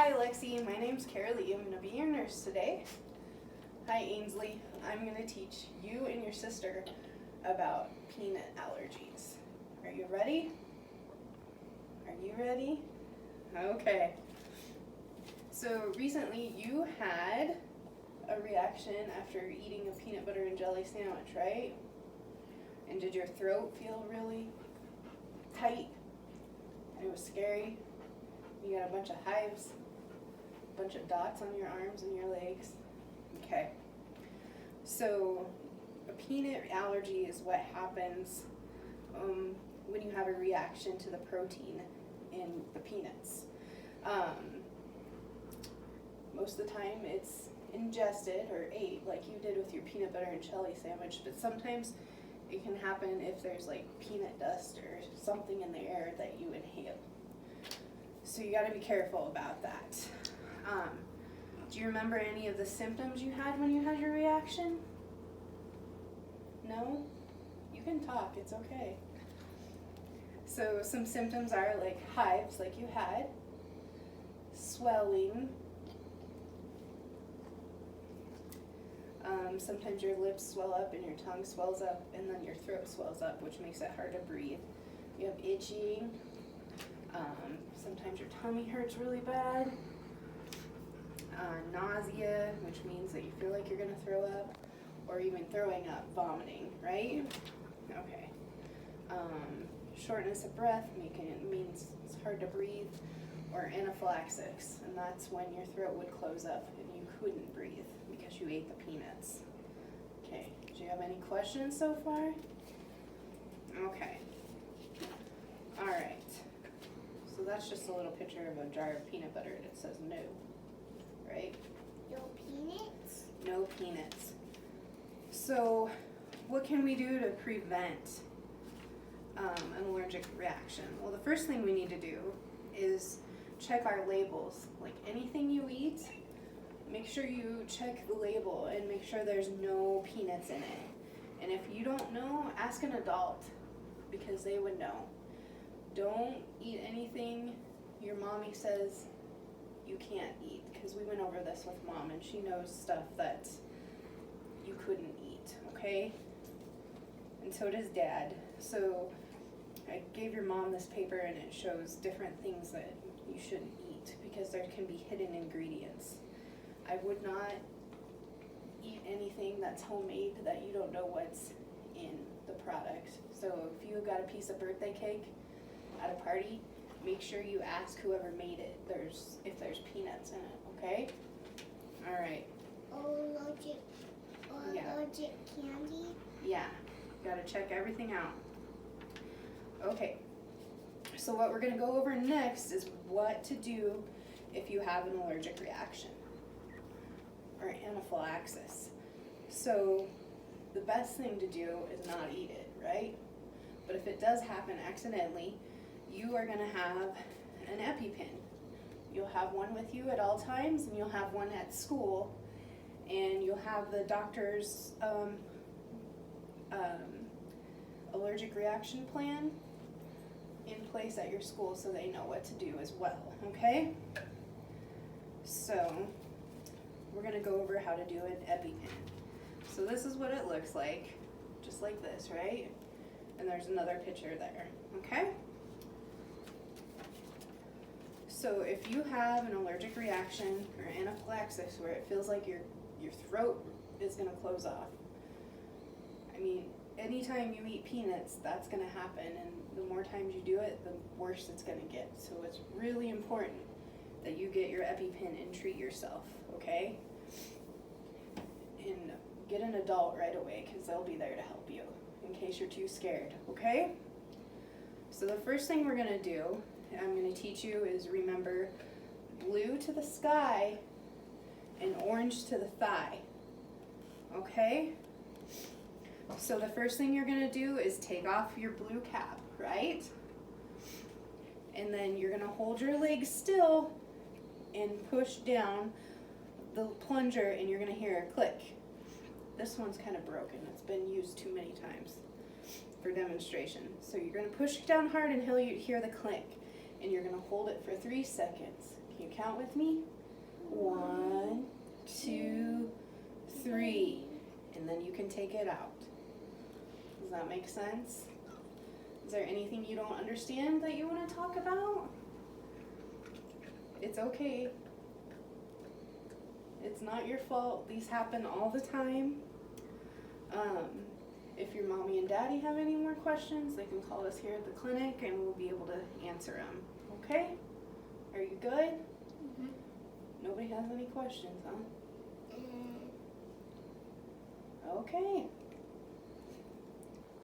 Hi Lexi, my name's Carolee. I'm going to be your nurse today. Hi Ainsley, I'm going to teach you and your sister about peanut allergies. Are you ready? Are you ready? Okay. So recently you had a reaction after eating a peanut butter and jelly sandwich, right? And did your throat feel really tight? And it was scary? You got a bunch of hives, a bunch of dots on your arms and your legs. Okay. So a peanut allergy is what happens when you have a reaction to the protein in the peanuts. Most of the time it's ingested or ate like you did with your peanut butter and jelly sandwich, but sometimes it can happen if there's like peanut dust or something in the air that you inhale. So you got to be careful about that. Do you remember any of the symptoms you had when you had your reaction? No? You can talk, it's okay. So some symptoms are like hives, like you had, swelling, sometimes your lips swell up and your tongue swells up and then your throat swells up, which makes it hard to breathe. You have itching. Sometimes your tummy hurts really bad. Nausea, which means that you feel like you're going to throw up, or even throwing up, vomiting, right? Okay. Shortness of breath means it's hard to breathe, or anaphylaxis, and that's when your throat would close up and you couldn't breathe because you ate the peanuts. Okay, do you have any questions so far? Okay. All right. So that's just a little picture of a jar of peanut butter and it says no, right? No peanuts? No peanuts. So what can we do to prevent an allergic reaction? Well, the first thing we need to do is check our labels. Like anything you eat, make sure you check the label and make sure there's no peanuts in it. And if you don't know, ask an adult because they would know. Don't eat anything your mommy says you can't eat, because we went over this with mom and she knows stuff that you couldn't eat, okay? And so does dad. So I gave your mom this paper and it shows different things that you shouldn't eat because there can be hidden ingredients. I would not eat anything that's homemade that you don't know what's in the product. So if you got a piece of birthday cake at a party, make sure you ask whoever made it if there's peanuts in it, okay? All right. Allergic candy? Yeah, gotta check everything out. Okay, so what we're gonna go over next is what to do if you have an allergic reaction or anaphylaxis. So the best thing to do is not eat it, right? But if it does happen accidentally, you are gonna have an EpiPen. You'll have one with you at all times and you'll have one at school and you'll have the doctor's allergic reaction plan in place at your school so they know what to do as well, okay? So we're gonna go over how to do an EpiPen. So this is what it looks like, just like this, right? And there's another picture there, okay? So if you have an allergic reaction or anaphylaxis where it feels like your throat is gonna close off, I mean, anytime you eat peanuts, that's gonna happen, and the more times you do it, the worse it's gonna get. So it's really important that you get your EpiPen and treat yourself, okay? And get an adult right away, because they'll be there to help you in case you're too scared, okay? So the first thing we're gonna do, and I'm gonna teach you, is remember blue to the sky and orange to the thigh, okay? So the first thing you're gonna do is take off your blue cap, right? And then you're gonna hold your legs still and push down the plunger and you're gonna hear a click. This one's kind of broken. It's been used too many times for demonstration. So you're gonna push down hard until you hear the click and you're gonna hold it for 3 seconds. Can you count with me? 1, 2, 3. And then you can take it out. Does that make sense? Is there anything you don't understand that you want to talk about? It's okay. It's not your fault. These happen all the time. If your mommy and daddy have any more questions, they can call us here at the clinic and we'll be able to answer them. Okay? Are you good? Mm-hmm. Nobody has any questions, huh? Mm. Okay.